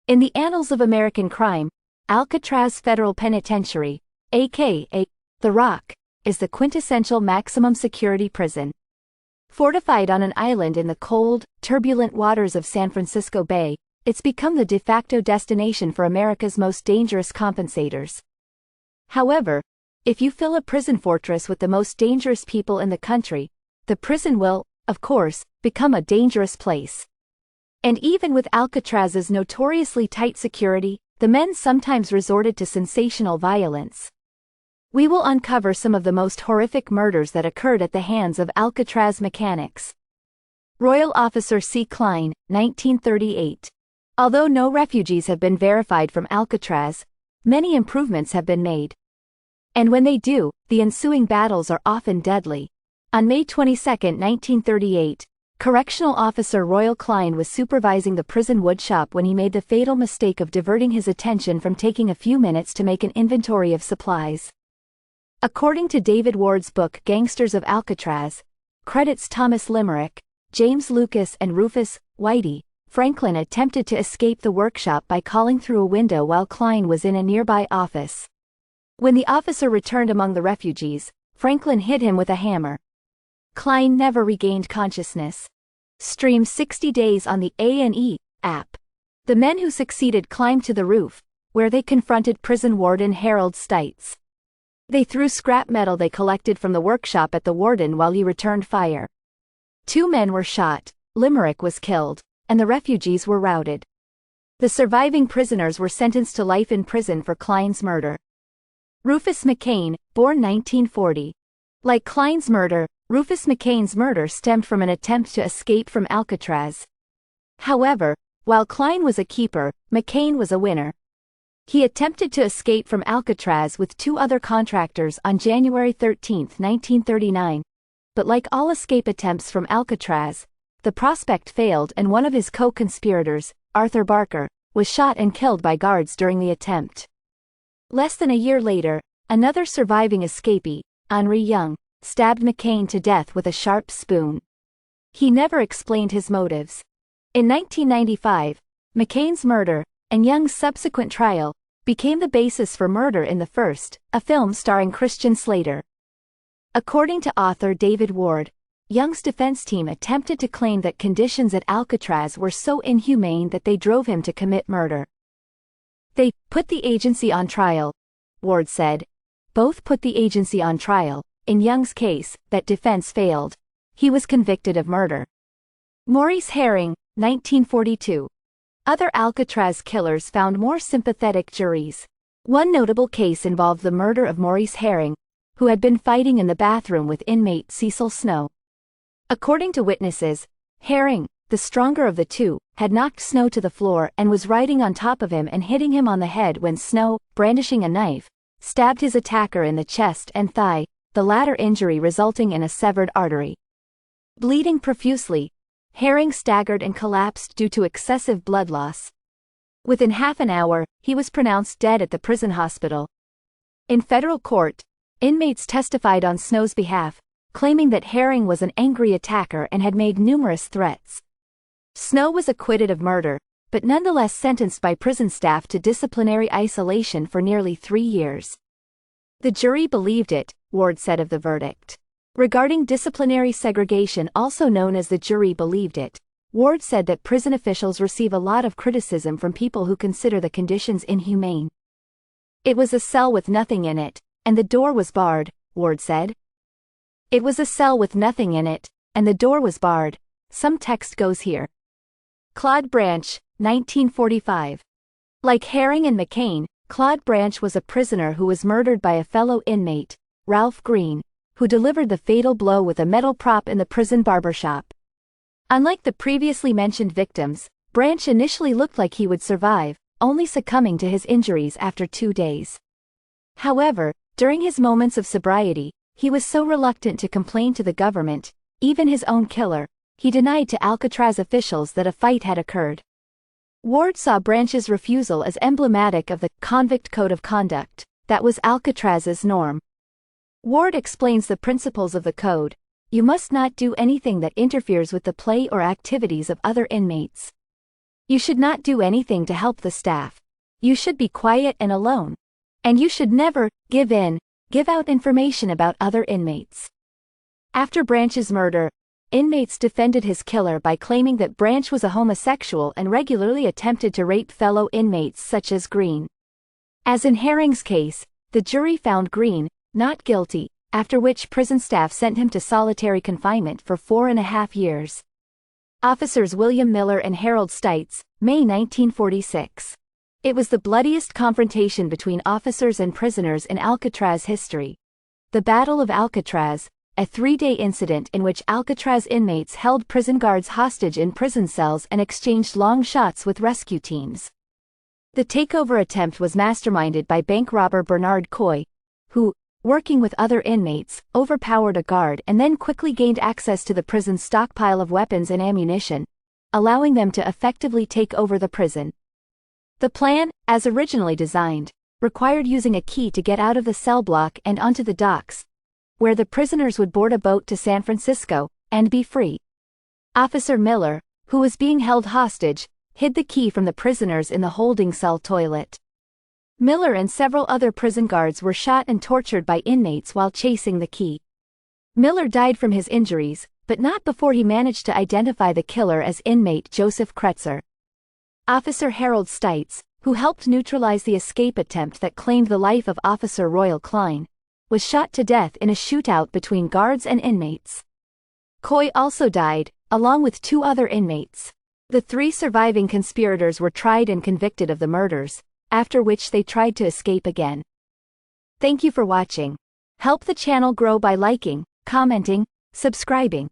In the annals of American crime, Alcatraz Federal Penitentiary, aka The Rock, is the quintessential maximum security prison. Fortified on an island in the cold, turbulent waters of San Francisco Bay, it's become the de facto destination for America's most dangerous compensators. However, if you fill a prison fortress with the most dangerous people in the country, the prison will, of course, become a dangerous place. And even with Alcatraz's notoriously tight security, the men sometimes resorted to sensational violence. We will uncover some of the most horrific murders that occurred at the hands of Alcatraz mechanics. Royal Officer C. Klein, 1938. Although no refugees have been verified from Alcatraz, many improvements have been made. And when they do, the ensuing battles are often deadly. On May 22, 1938, Correctional Officer Royal Klein was supervising the prison woodshop when he made the fatal mistake of diverting his attention from taking a few minutes to make an inventory of supplies. According to David Ward's book Gangsters of Alcatraz, credits Thomas Limerick, James Lucas and Rufus Whitey, Franklin attempted to escape the workshop by calling through a window while Klein was in a nearby office. When the officer returned among the refugees, Franklin hit him with a hammer. Klein never regained consciousness. Stream 60 days on the A&E app. The men who succeeded climbed to the roof, where they confronted prison warden Harold Stites. They threw scrap metal they collected from the workshop at the warden while he returned fire. 2 men were shot, Limerick was killed, and the refugees were routed. The surviving prisoners were sentenced to life in prison for Klein's murder. Rufus McCain, born 1940. Like Klein's murder, Rufus McCain's murder stemmed from an attempt to escape from Alcatraz. However, while Klein was a keeper, McCain was a winner. He attempted to escape from Alcatraz with 2 other contractors on January 13, 1939. But like all escape attempts from Alcatraz, the prospect failed and one of his co-conspirators, Arthur Barker, was shot and killed by guards during the attempt. Less than a year later, another surviving escapee, Henri Young, stabbed McCain to death with a sharp spoon. He never explained his motives. In 1995, McCain's murder, and Young's subsequent trial, became the basis for Murder in the First, a film starring Christian Slater. According to author David Ward, Young's defense team attempted to claim that conditions at Alcatraz were so inhumane that they drove him to commit murder. They put the agency on trial, Ward said. Both put the agency on trial. In Young's case, that defense failed. He was convicted of murder. Maurice Herring, 1942. Other Alcatraz killers found more sympathetic juries. One notable case involved the murder of Maurice Herring, who had been fighting in the bathroom with inmate Cecil Snow. According to witnesses, Herring, the stronger of the two, had knocked Snow to the floor and was riding on top of him and hitting him on the head when Snow, brandishing a knife, stabbed his attacker in the chest and thigh, the latter injury resulting in a severed artery. Bleeding profusely, Herring staggered and collapsed due to excessive blood loss. Within half an hour, he was pronounced dead at the prison hospital. In federal court, inmates testified on Snow's behalf, claiming that Herring was an angry attacker and had made numerous threats. Snow was acquitted of murder, but nonetheless sentenced by prison staff to disciplinary isolation for nearly 3 years. The jury believed it, Ward said of the verdict. Regarding disciplinary segregation, also known as the jury believed it, Ward said that prison officials receive a lot of criticism from people who consider the conditions inhumane. It was a cell with nothing in it, and the door was barred, Ward said. It was a cell with nothing in it, and the door was barred. Some text goes here. Claude Branch, 1945. Like Herring and McCain, Claude Branch was a prisoner who was murdered by a fellow inmate, Ralph Green, who delivered the fatal blow with a metal prop in the prison barbershop. Unlike the previously mentioned victims, Branch initially looked like he would survive, only succumbing to his injuries after 2 days. However, during his moments of sobriety, he was so reluctant to complain to the government, even his own killer, he denied to Alcatraz officials that a fight had occurred. Ward saw Branch's refusal as emblematic of the convict code of conduct that was Alcatraz's norm. Ward explains the principles of the code. You must not do anything that interferes with the play or activities of other inmates. You should not do anything to help the staff. You should be quiet and alone. And you should never give out information about other inmates. After Branch's murder, inmates defended his killer by claiming that Branch was a homosexual and regularly attempted to rape fellow inmates such as Green. As in Herring's case, the jury found Green not guilty, after which prison staff sent him to solitary confinement for 4.5 years. Officers William Miller and Harold Stites, May 1946. It was the bloodiest confrontation between officers and prisoners in Alcatraz history. The Battle of Alcatraz, a 3-day incident in which Alcatraz inmates held prison guards hostage in prison cells and exchanged long shots with rescue teams. The takeover attempt was masterminded by bank robber Bernard Coy, who, working with other inmates, overpowered a guard and then quickly gained access to the prison's stockpile of weapons and ammunition, allowing them to effectively take over the prison. The plan, as originally designed, required using a key to get out of the cell block and onto the docks, where the prisoners would board a boat to San Francisco and be free. Officer Miller, who was being held hostage, hid the key from the prisoners in the holding cell toilet. Miller and several other prison guards were shot and tortured by inmates while chasing the key. Miller died from his injuries, but not before he managed to identify the killer as inmate Joseph Kretzer. Officer Harold Stites, who helped neutralize the escape attempt that claimed the life of Officer Royal Klein, was shot to death in a shootout between guards and inmates. Coy also died, along with 2 other inmates. The 3 surviving conspirators were tried and convicted of the murders, after which they tried to escape again. Thank you for watching. Help the channel grow by liking, commenting, subscribing.